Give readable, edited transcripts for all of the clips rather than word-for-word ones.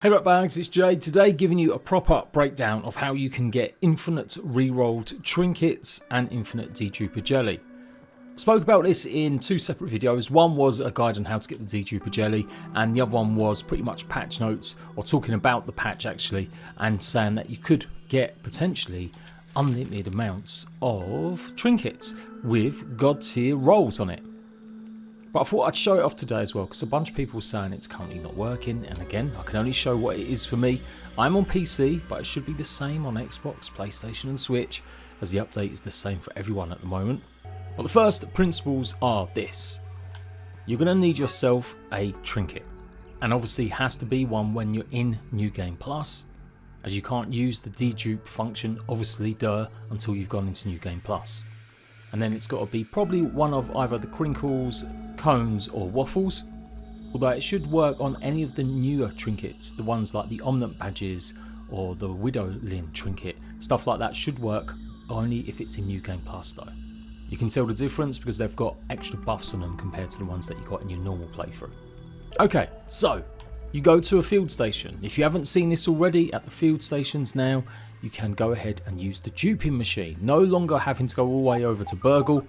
Hey ratbags, it's Jade. Today giving you a proper breakdown of how you can get infinite rerolled trinkets and infinite de-duper jelly. Spoke about this in two separate videos. One was a guide on how to get the de-duper jelly, and the other one was pretty much patch notes, or talking about the patch actually, and saying that you could get potentially unlimited amounts of trinkets with god tier rolls on it. But I thought I'd show it off today as well, because a bunch of people were saying it's currently not working, and again, I can only show what it is for me. I'm on PC, but it should be the same on Xbox, PlayStation and Switch, as the update is the same for everyone at the moment. But the first principles are this. You're going to need yourself a trinket, and obviously it has to be one when you're in New Game Plus, as you can't use the de-dupe function, obviously, until you've gone into New Game Plus. And then it's got to be probably one of either the crinkles, cones or waffles, although it should work on any of the newer trinkets, the ones like the omnent badges or the Rerolling trinket. Stuff like that should work only if it's in New Game Plus though. You can tell the difference because they've got extra buffs on them compared to the ones that you got in your normal playthrough. Okay, so you go to a field station. If you haven't seen this already, at the field stations now, you can go ahead and use the duping machine, no longer having to go all the way over to Burgle.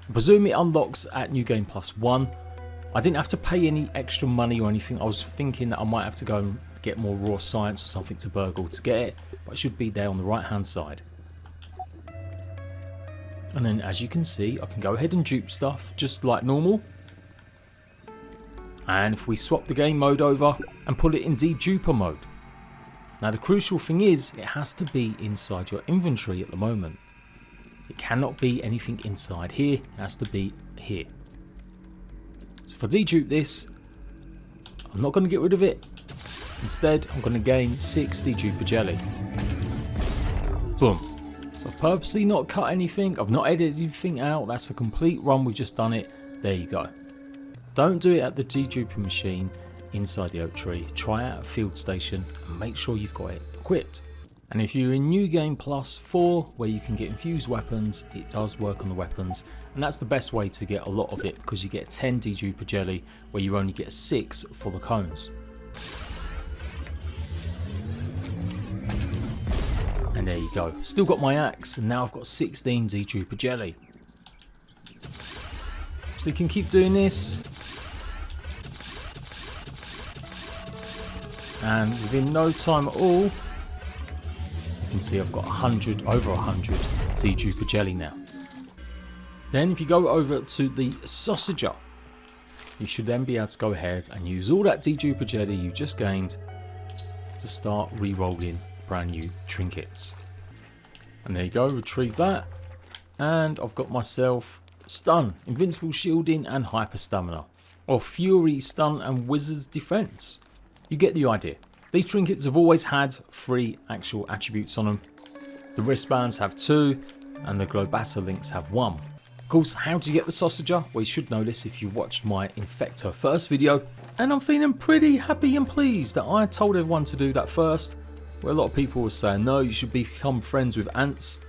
I presume it unlocks at New Game Plus 1. I didn't have to pay any extra money or anything. I was thinking that I might have to go and get more raw science or something to Burgle to get it, but it should be there on the right hand side. And then as you can see, I can go ahead and dupe stuff just like normal. And if we swap the game mode over and put it in de-duper mode. Now the crucial thing is, it has to be inside your inventory at the moment. It cannot be anything inside here, it has to be here. So if I de-dupe this, I'm not going to get rid of it. Instead, I'm going to gain 6 de-duper jelly. Boom. So I've purposely not cut anything, I've not edited anything out, that's a complete run, we've just done it. There you go. Don't do it at the de-duping machine inside the oak tree. Try out a field station and make sure you've got it equipped. And if you're in New Game Plus 4 where you can get infused weapons, it does work on the weapons, and that's the best way to get a lot of it because you get 10 de-duper jelly where you only get 6 for the cones. And there you go, still got my axe, and now I've got 16 de-duper jelly. So you can keep doing this, and within no time at all, you can see I've got over 100 de-duper jelly now. Then if you go over to the sausager, you should then be able to go ahead and use all that de-duper jelly you just gained to start re-rolling brand new trinkets. And there you go, retrieve that, and I've got myself stun, invincible shielding and hyper stamina, or fury, stun and wizard's defense. You get the idea. These trinkets have always had 3 actual attributes on them. The wristbands have 2 and the Globasa links have 1. Of course, how do you get the sausager? Well, you should know this if you watched my Infector first video, and I'm feeling pretty happy and pleased that I told everyone to do that first, where a lot of people were saying no, you should become friends with ants.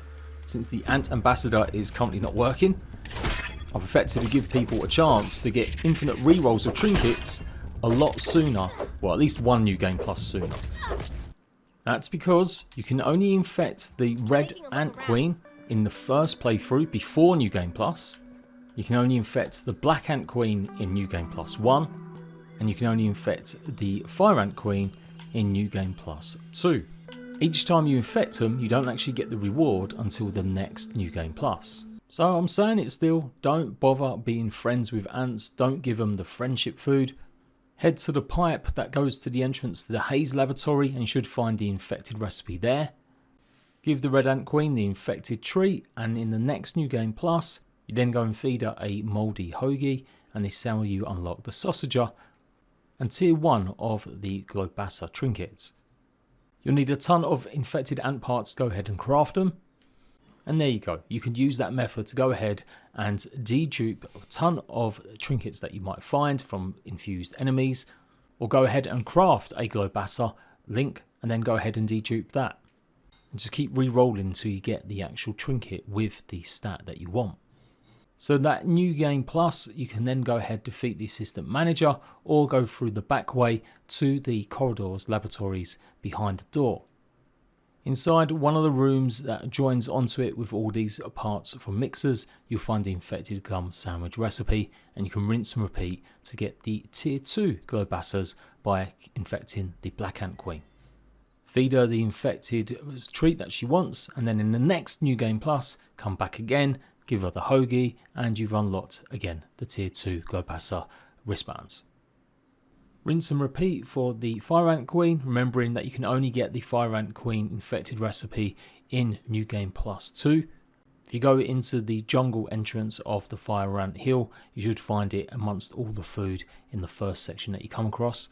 Since the ant ambassador is currently not working, I've effectively given people a chance to get infinite rerolls of trinkets a lot sooner, well at least one New Game Plus sooner. That's because you can only infect the red ant queen in the first playthrough before New Game Plus. You can only infect the black ant queen in New Game Plus 1, and you can only infect the fire ant queen in New Game Plus 2. Each time you infect them, you don't actually get the reward until the next New Game Plus. So I'm saying it still, don't bother being friends with ants, don't give them the friendship food. Head to the pipe that goes to the entrance to the Haze laboratory and you should find the infected recipe there. Give the red ant queen the infected treat, and in the next New Game Plus, you then go and feed her a mouldy hoagie, and this is how you unlock the sausager and tier 1 of the Globasa trinkets. You'll need a ton of infected ant parts to go ahead and craft them. And there you go, you can use that method to go ahead and de-dupe a ton of trinkets that you might find from infused enemies, or go ahead and craft a Globasa link and then go ahead and de-dupe that. And just keep re-rolling until you get the actual trinket with the stat that you want. So that new game plus, you can then go ahead, defeat the assistant manager, or go through the back way to the corridors, laboratories behind the door. Inside one of the rooms that joins onto it with all these parts from mixers, you'll find the infected gum sandwich recipe, and you can rinse and repeat to get the tier 2 Globasas by infecting the Black Ant Queen. Feed her the infected treat that she wants, and then in the next new game plus, come back again, give her the hoagie, and you've unlocked again the tier 2 Globasa wristbands. Rinse and repeat for the Fire Ant Queen, remembering that you can only get the Fire Ant Queen infected recipe in New Game Plus 2. If you go into the jungle entrance of the Fire Ant Hill, you should find it amongst all the food in the first section that you come across.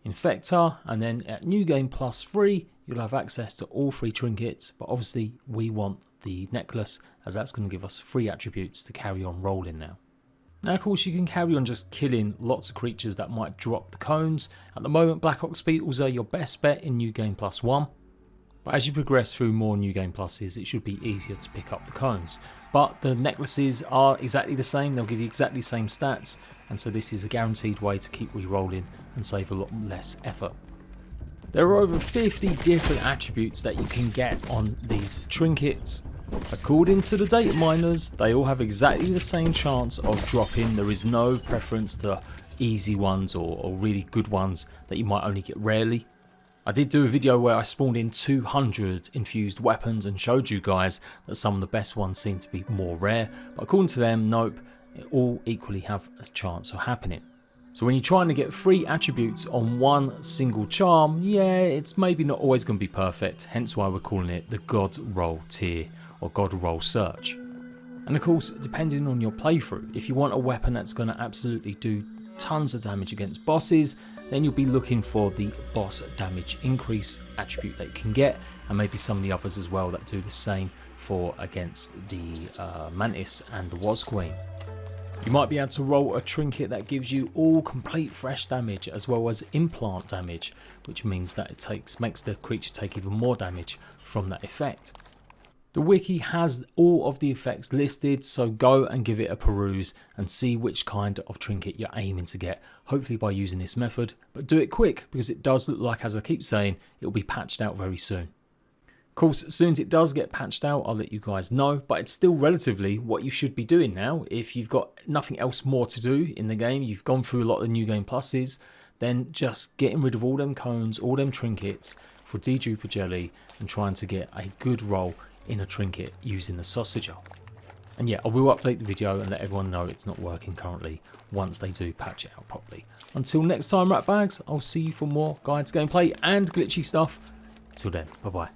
Infect her, and then at New Game Plus 3, you'll have access to all 3 trinkets, but obviously we want the necklace, as that's going to give us 3 attributes to carry on rolling now. Now, of course, you can carry on just killing lots of creatures that might drop the cones. At the moment, Black Ox Beetles are your best bet in New Game Plus 1. But as you progress through more New Game Pluses, it should be easier to pick up the cones. But the necklaces are exactly the same, they'll give you exactly the same stats, and so this is a guaranteed way to keep re-rolling and save a lot less effort. There are over 50 different attributes that you can get on these trinkets. According to the data miners, they all have exactly the same chance of dropping. There is no preference to easy ones or really good ones that you might only get rarely. I did do a video where I spawned in 200 infused weapons and showed you guys that some of the best ones seem to be more rare, but according to them, nope, it all equally have a chance of happening. So when you're trying to get 3 attributes on one single charm, yeah, it's maybe not always going to be perfect, hence why we're calling it the God Roll tier or God Roll search. And of course, depending on your playthrough, if you want a weapon that's going to absolutely do tons of damage against bosses, then you'll be looking for the boss damage increase attribute that you can get, and maybe some of the others as well that do the same for against the Mantis and the Was Queen. You might be able to roll a trinket that gives you all complete fresh damage as well as implant damage, which means that it makes the creature take even more damage from that effect. The wiki has all of the effects listed, so go and give it a peruse and see which kind of trinket you're aiming to get, hopefully by using this method, but do it quick because it does look like, as I keep saying, it will be patched out very soon. Of course, as soon as it does get patched out, I'll let you guys know, but it's still relatively what you should be doing now. If you've got nothing else more to do in the game, you've gone through a lot of the new game pluses, then just getting rid of all them cones, all them trinkets for Duper jelly and trying to get a good roll in a trinket using the sausager. And yeah, I will update the video and let everyone know it's not working currently once they do patch it out properly. Until next time, Ratbags, I'll see you for more guides, gameplay and glitchy stuff. Till then, bye bye.